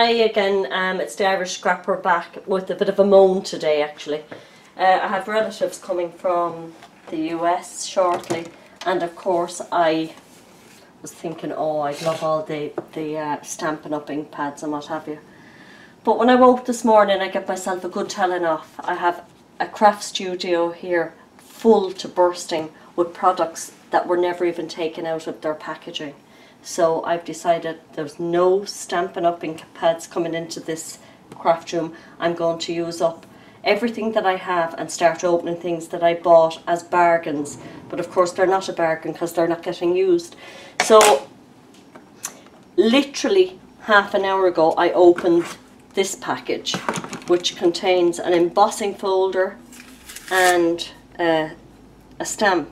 Hi again, it's the Irish Scrapper back with a bit of a moan today actually. I have relatives coming from the US shortly, and of course I was thinking, oh, I'd love all the Stampin' Up! Ink pads and what have you. But when I woke this morning I get myself a good telling off. I have a craft studio here full to bursting with products that were never even taken out of their packaging. So I've decided there's no Stampin' Up! Ink pads coming into this craft room. I'm going to use up everything that I have and start opening things that I bought as bargains. But of course they're not a bargain because they're not getting used. So literally half an hour ago I opened this package, which contains an embossing folder and a stamp.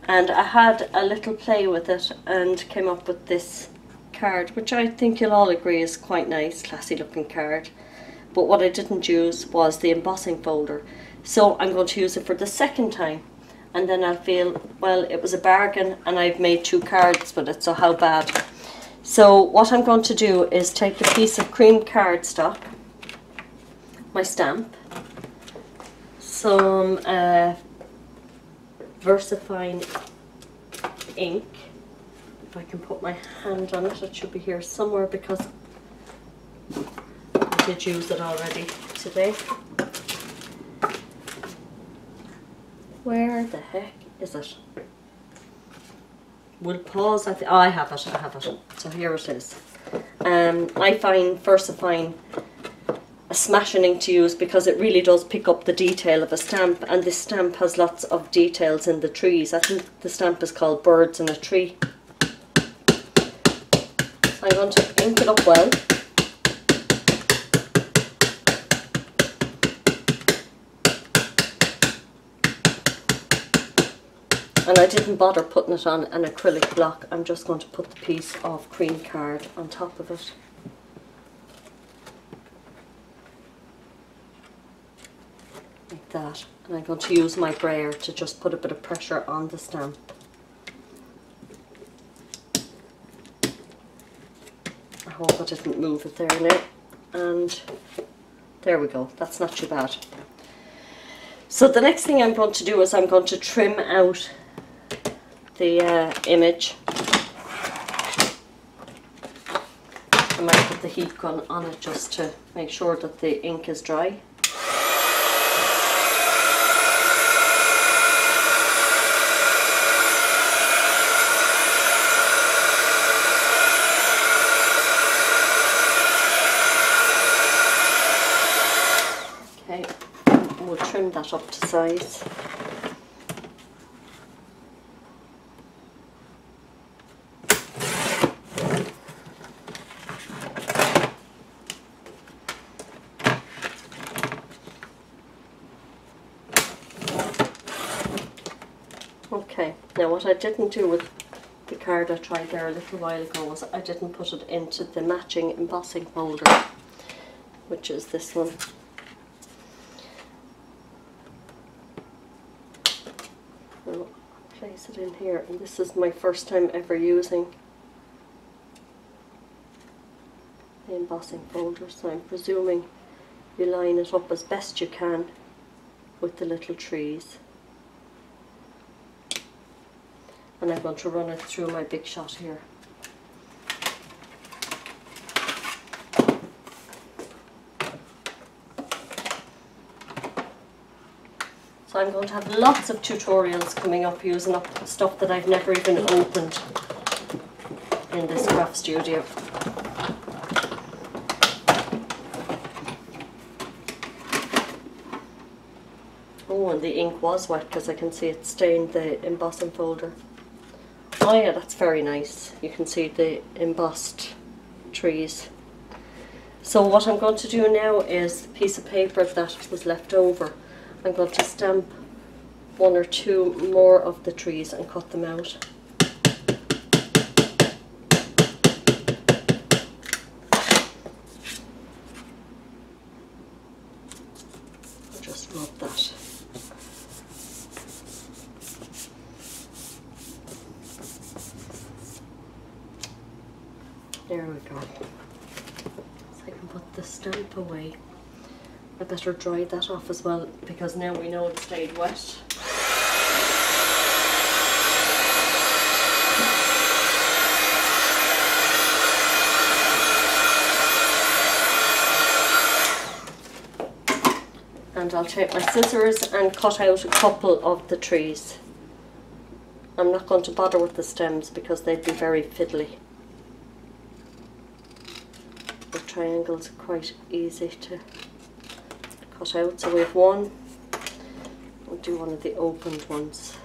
And I had a little play with it and came up with this card, which I think you'll all agree is quite nice, classy looking card. But what I didn't use was the embossing folder. So I'm going to use it for the second time. And then I'll feel, well, it was a bargain and I've made 2 cards with it, so how bad. So what I'm going to do is take a piece of cream cardstock, my stamp, some VersaFine ink. If I can put my hand on it, it should be here somewhere because I did use it already today. Where the heck is it? We'll pause. Oh, I have it. I have it. So here it is. I find VersaFine a smashing ink to use because it really does pick up the detail of a stamp, and this stamp has lots of details in the trees. I think the stamp is called Birds in a Tree. So I'm going to ink it up well. And I didn't bother putting it on an acrylic block. I'm just going to put the piece of cream card on top of it. Like that. And I'm going to use my brayer to just put a bit of pressure on the stamp. I hope I didn't move it there now. And there we go. That's not too bad. So the next thing I'm going to do is I'm going to trim out the image. I might put the heat gun on it just to make sure that the ink is dry. Okay, we'll trim that up to size. Okay, now what I didn't do with the card I tried there a little while ago was I didn't put it into the matching embossing folder, which is this one. I'll place it in here, and this is my first time ever using the embossing folder, so I'm presuming you line it up as best you can with the little trees. And I'm going to run it through my Big Shot here. So I'm going to have lots of tutorials coming up using up stuff that I've never even opened in this craft studio. Oh, and the ink was wet because I can see it stained the embossing folder. Oh yeah, that's very nice. You can see the embossed trees. So what I'm going to do now is the piece of paper that was left over, I'm going to stamp 1 or 2 more of the trees and cut them out. I'll just rub that. There we go. It's like stamp away. I better dry that off as well, because now we know it stayed wet. And I'll take my scissors and cut out a couple of the trees. I'm not going to bother with the stems because they'd be very fiddly. The triangles are quite easy to cut out. So we have one. We'll do one of the opened ones.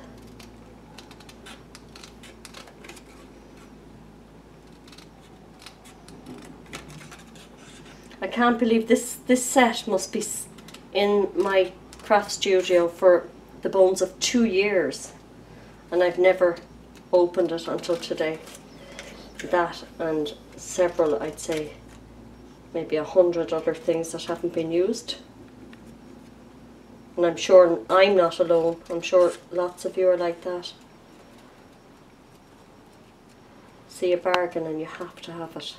I can't believe this set must be in my craft studio for the bones of 2 years, and I've never opened it until today. That and several, I'd say maybe 100 other things that haven't been used. And I'm sure I'm not alone. I'm sure lots of you are like that. See a bargain and you have to have it.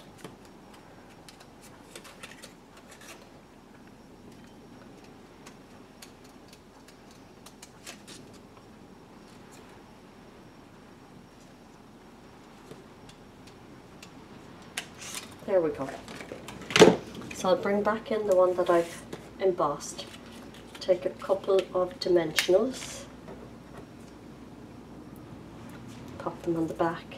There we go. So I'll bring back in the one that I've embossed. Take a couple of dimensionals, pop them on the back.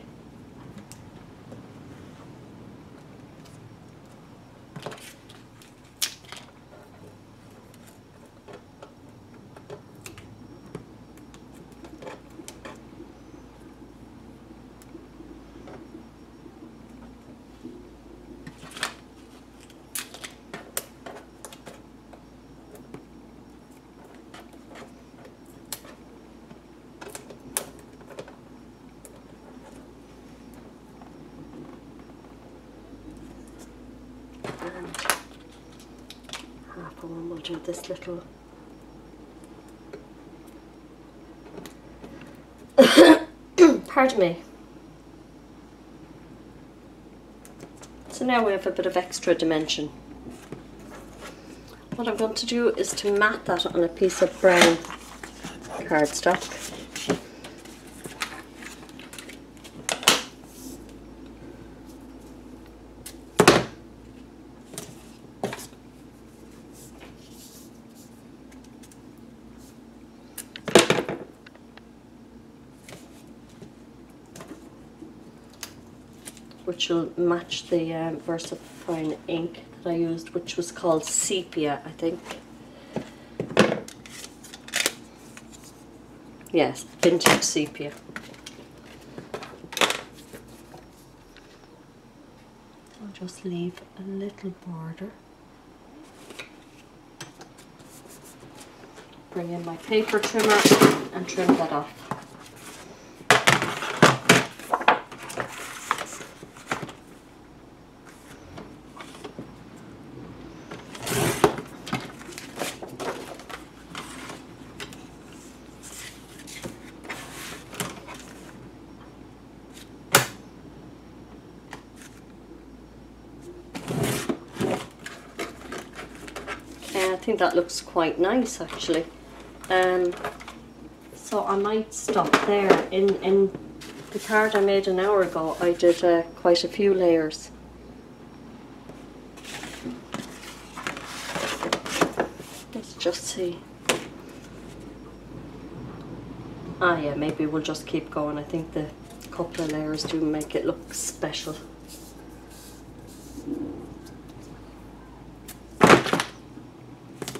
And half of one will do this little pardon me. So now we have a bit of extra dimension. What I'm going to do is to mat that on a piece of brown cardstock. Which will match the VersaFine ink that I used, which was called Sepia, I think. Yes, vintage sepia. I'll just leave a little border. Bring in my paper trimmer and trim that off. I think that looks quite nice actually. So I might stop there. In the card I made an hour ago I did quite a few layers. Let's just see. Ah yeah, maybe we'll just keep going. I think the couple of layers do make it look special.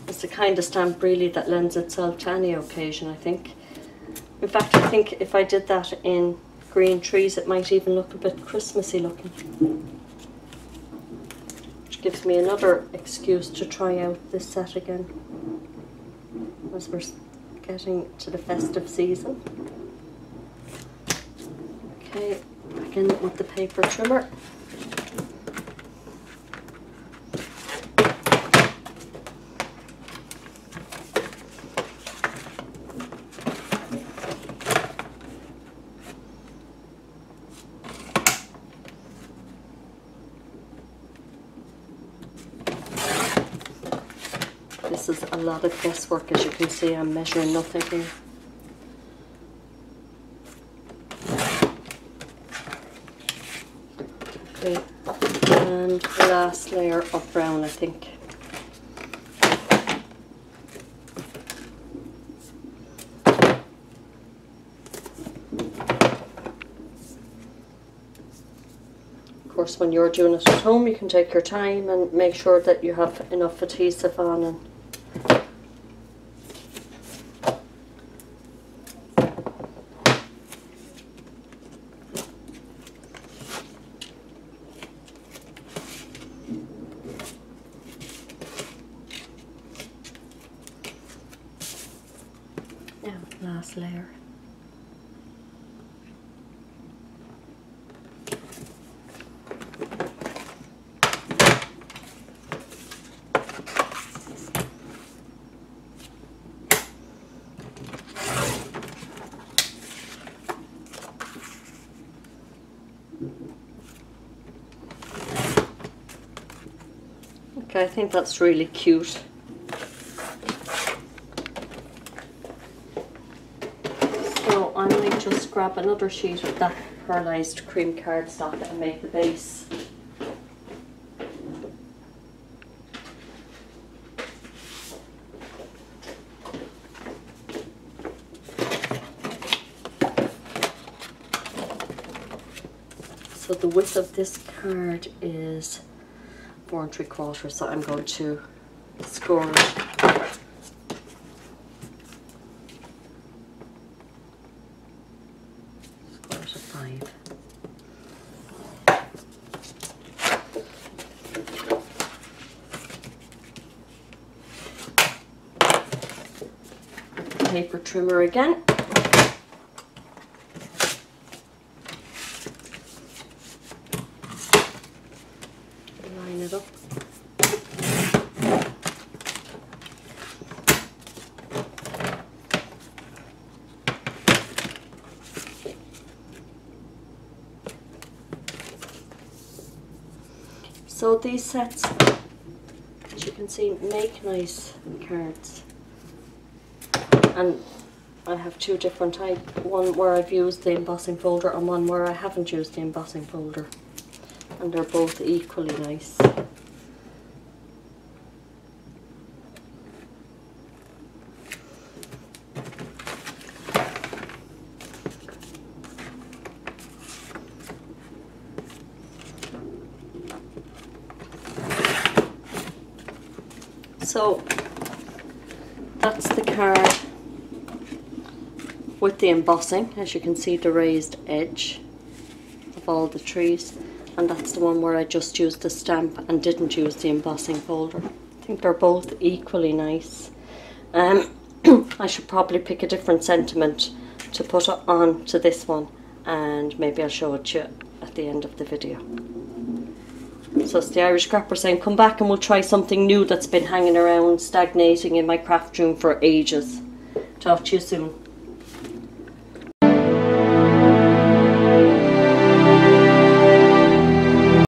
It's the kind of stamp really that lends itself to any occasion, I think. In fact, I think if I did that in green trees it might even look a bit Christmassy looking. Which gives me another excuse to try out this set again as we're getting to the festive season. Okay, back in with the paper trimmer. lot of guesswork, as you can see. I'm measuring nothing here. Okay, and last layer of brown, I think. Of course, when you're doing it at home, you can take your time and make sure that you have enough adhesive on. And now, last layer. Okay, I think that's really cute. So I might just grab another sheet of that pearlized cream cardstock and make the base. So the width of this card is 4 3/4, so I'm going to score it. Score it at 5. Paper trimmer again. Line it up. So these sets, as you can see, make nice cards. And I have two different types, one where I've used the embossing folder and one where I haven't used the embossing folder. And they're both equally nice. So that's the card with the embossing, as you can see the raised edge of all the trees, and that's the one where I just used the stamp and didn't use the embossing folder. I think they're both equally nice. I should probably pick a different sentiment to put on to this one, and maybe I'll show it to you at the end of the video. So it's the Irish Scrapper saying, come back and we'll try something new that's been hanging around, stagnating in my craft room for ages. Talk to you soon.